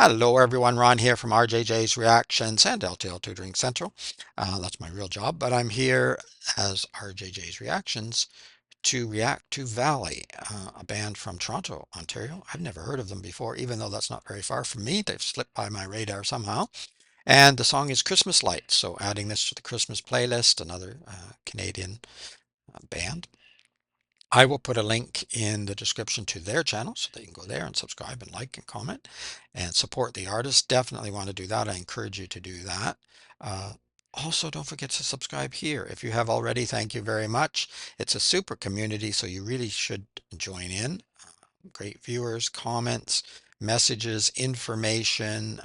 Hello everyone, Ron here from RJJ's Reactions and L.T.L Tutoring Central. That's my real job, but I'm here as RJJ's Reactions to react to Valley, a band from Toronto, Ontario. I've never heard of them before, even though that's not very far from me. They've slipped by my radar somehow. And the song is Christmas Lights, so adding this to the Christmas playlist, another Canadian band. I will put a link in the description to their channel so that you can go there and subscribe and like and comment and support the artist. Definitely want to do that. I encourage you to do that. Uh, Also, don't forget to subscribe here. If you have already, thank you very much. It's a super community, so you really should join in. Great viewers, comments, messages, information.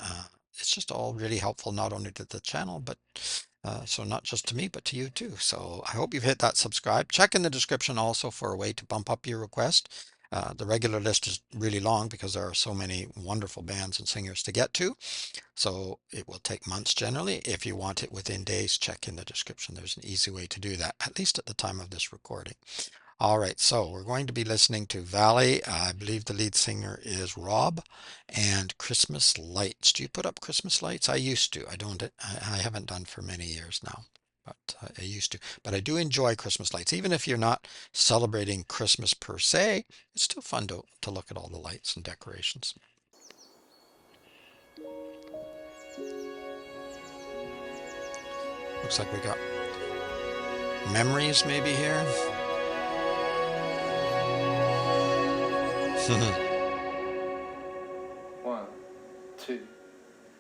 It's just all really helpful, not only to the channel, but so not just to me, but to you too. So I hope you've hit that subscribe. Check in the description also for a way to bump up your request. The regular list is really long because there are so many wonderful bands and singers to get to. So it will take months generally. If you want it within days, check in the description. There's an easy way to do that, at least at the time of this recording. All right, so we're going to be listening to Valley. I believe the lead singer is Rob, and Christmas Lights. Do you put up Christmas lights? I used to. I don't. I haven't done for many years now, but I used to. But I do enjoy Christmas lights, even if you're not celebrating Christmas per se. It's still fun to look at all the lights and decorations. Looks like we got memories maybe here. One, two,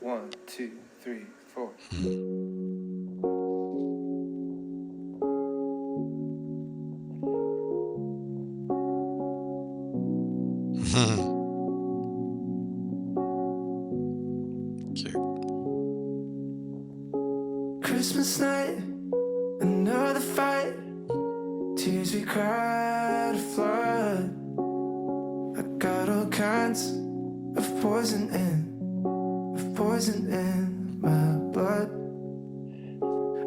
1, 2, 3, 4. Cute. Christmas night, another fight. Tears we cried a flood. I got all kinds of poison in my blood.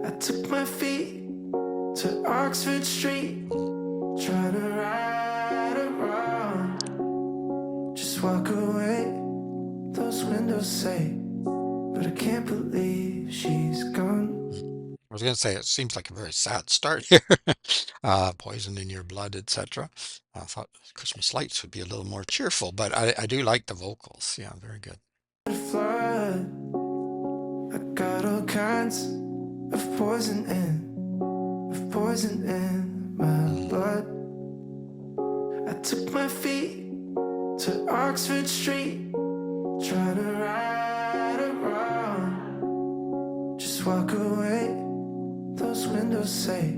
I took my feet to Oxford Street, trying to right a wrong. Just walk away, those windows say, but I can't believe she's gone. I was going to say it seems like a very sad start here. Poison in your blood, etc. I thought Christmas lights would be a little more cheerful, but I do like the vocals. Yeah, very good. Flood. I got all kinds of poison in my blood. I took my feet to Oxford Street, trying to right a wrong. Just walk away, those windows say,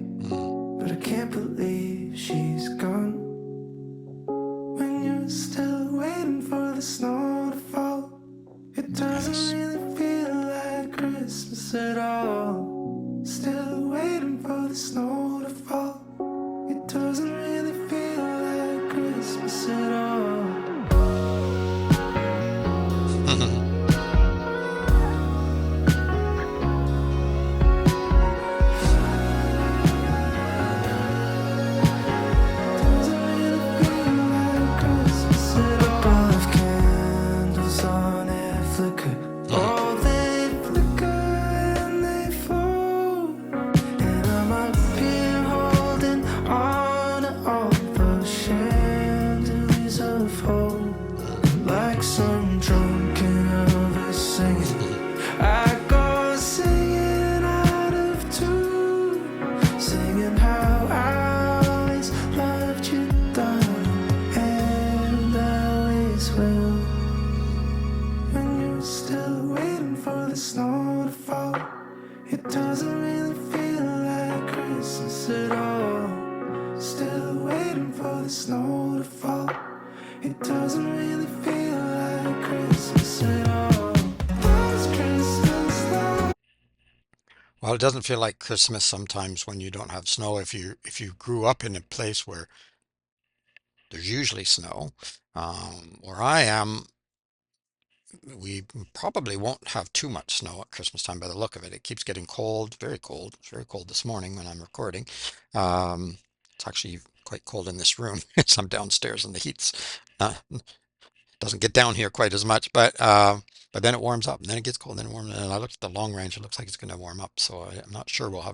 but I can't believe she's gone. When you're still waiting for the snow to fall, it doesn't really feel like Christmas at all. Still waiting for the snow to fall, it doesn't really feel like Christmas at all. Snow to fall, it doesn't really feel like Christmas at all. Still waiting for the snow to fall, it doesn't really feel like Christmas at all. It's Christmas now. Well, it doesn't feel like Christmas sometimes when you don't have snow. If you grew up in a place where there's usually snow, where I am, we probably won't have too much snow at Christmas time by the look of it. It keeps getting cold, very cold. It's very cold this morning when I'm recording. It's actually quite cold in this room. I'm downstairs and the heat's doesn't get down here quite as much, but but then it warms up, and then it gets cold, and then it warms. And I looked at the long range; it looks like it's going to warm up. So I'm not sure we'll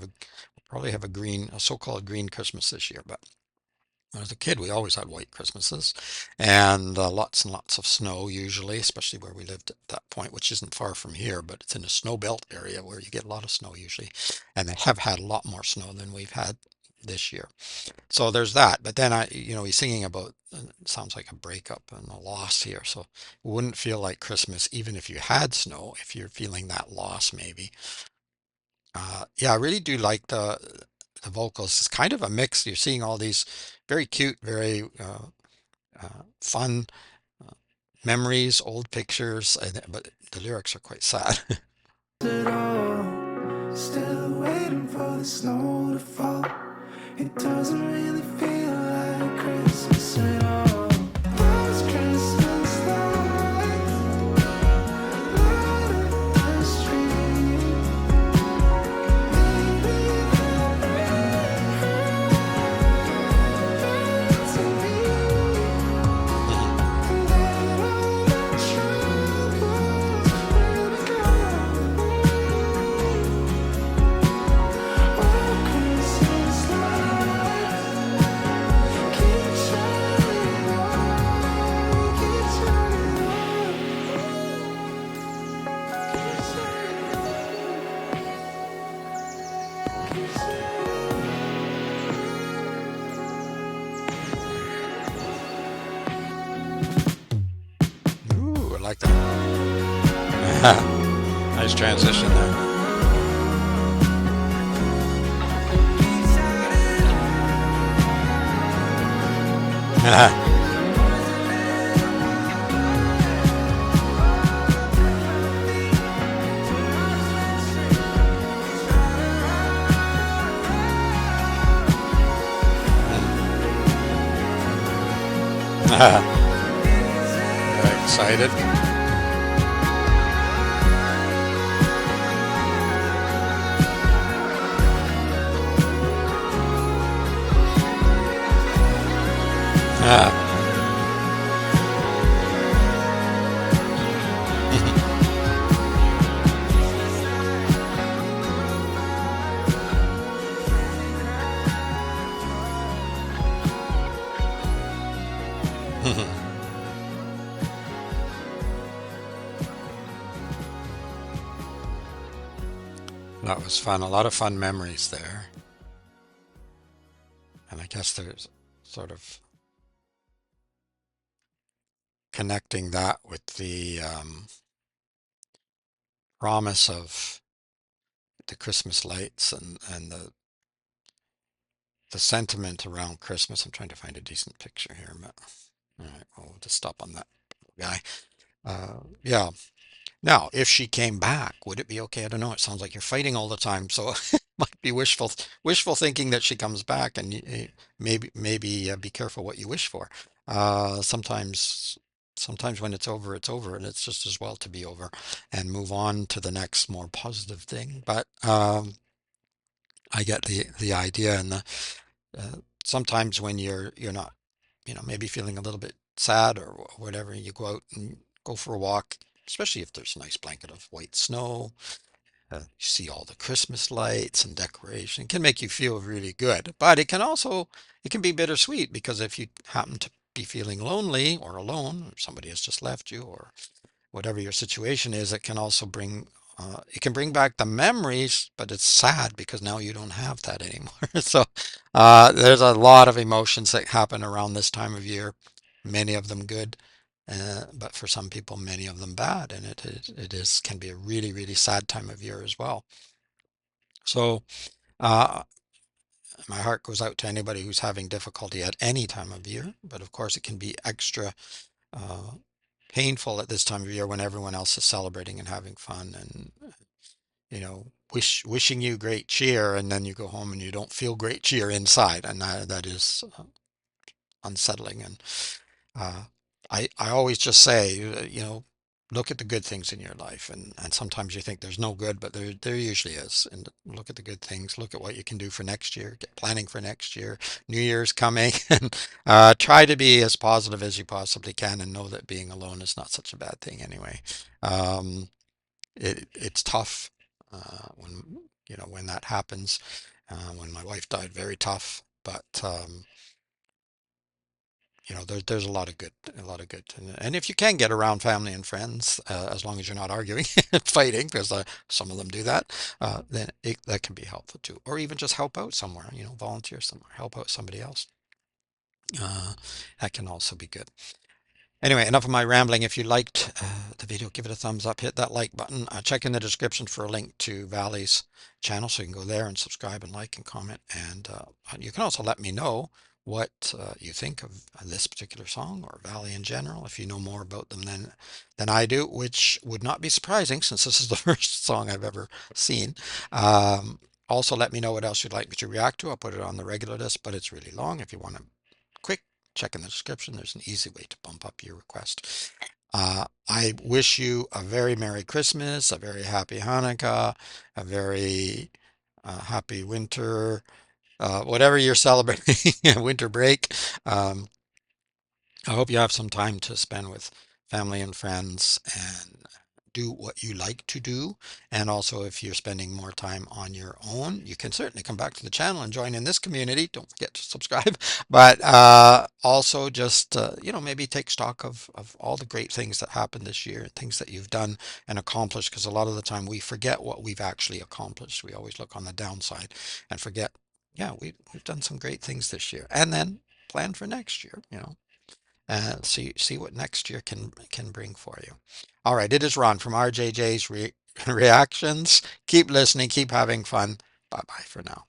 probably have a so-called green Christmas this year. But when I was a kid, we always had white Christmases, and lots and lots of snow usually, especially where we lived at that point, which isn't far from here, but it's in a snow belt area where you get a lot of snow usually, and they have had a lot more snow than we've had this year. So there's that. But then he's singing about, sounds like a breakup and a loss here. So it wouldn't feel like Christmas even if you had snow, if you're feeling that loss maybe. Yeah, I really do like the vocals. It's kind of a mix. You're seeing all these very cute, very fun uh, memories, old pictures, but the lyrics are quite sad. It all. Still waiting for the snow to fall. It doesn't really feel like Christmas at all. Those Christmas lights light up the street. Maybe they're to me. Mhm. And then all the troubles will be gone. Oh, Christmas lights keep shining on, keep shining on, keep shining, keep Ooh, I like that. Nice transition there. Excited. That was fun. A lot of fun memories there. And I guess there's sort of connecting that with the promise of the Christmas lights and the sentiment around Christmas. I'm trying to find a decent picture here, but all right, well, we'll just stop on that guy. Yeah. Now, if she came back, would it be okay? I don't know. It sounds like you're fighting all the time, so it might be wishful thinking that she comes back, and maybe be careful what you wish for. Sometimes when it's over, and it's just as well to be over and move on to the next more positive thing. But I get the idea, and sometimes when you're not, maybe feeling a little bit sad or whatever, you go out and go for a walk, especially if there's a nice blanket of white snow. You see all the Christmas lights and decoration. It can make you feel really good, but it can be bittersweet because if you happen to be feeling lonely or alone, or somebody has just left you, or whatever your situation is, it can bring back the memories, but it's sad because now you don't have that anymore. So there's a lot of emotions that happen around this time of year, many of them good, but for some people, many of them bad, and it can be a really, really sad time of year as well. So uh, my heart goes out to anybody who's having difficulty at any time of year, but of course it can be extra uh, painful at this time of year when everyone else is celebrating and having fun and wishing you great cheer, and then you go home and you don't feel great cheer inside, and that is unsettling. And uh, I always just say, look at the good things in your life, and sometimes you think there's no good, but there usually is. And look at the good things, look at what you can do for next year, get planning for next year. New Year's coming, and try to be as positive as you possibly can, and know that being alone is not such a bad thing anyway. um, it's tough when when that happens. When my wife died, very tough, but there's a lot of good, and if you can get around family and friends, as long as you're not arguing and fighting, because some of them do that, then that can be helpful too. Or even just help out somewhere, volunteer somewhere, help out somebody else. Uh, that can also be good. Anyway, enough of my rambling. If you liked the video, give it a thumbs up, hit that like button. Check in the description for a link to Valley's channel so you can go there and subscribe and like and comment. And you can also let me know what you think of this particular song or Valley in general, if you know more about them than I do, which would not be surprising since this is the first song I've ever seen. Also, let me know what else you'd like me to react to. I'll put it on the regular list, but it's really long. If you want to quick, check in the description. There's an easy way to bump up your request. I wish you a very Merry Christmas, a very Happy Hanukkah, a very happy winter, whatever you're celebrating, winter break. Um, I hope you have some time to spend with family and friends and do what you like to do. And also, if you're spending more time on your own, you can certainly come back to the channel and join in this community. Don't forget to subscribe. But also just, maybe take stock of all the great things that happened this year, things that you've done and accomplished, because a lot of the time we forget what we've actually accomplished. We always look on the downside and forget, yeah, we've done some great things this year. And then plan for next year. See what next year can bring for you. All right, it is Ron from RJJ's Reactions. Keep listening, keep having fun. Bye bye for now.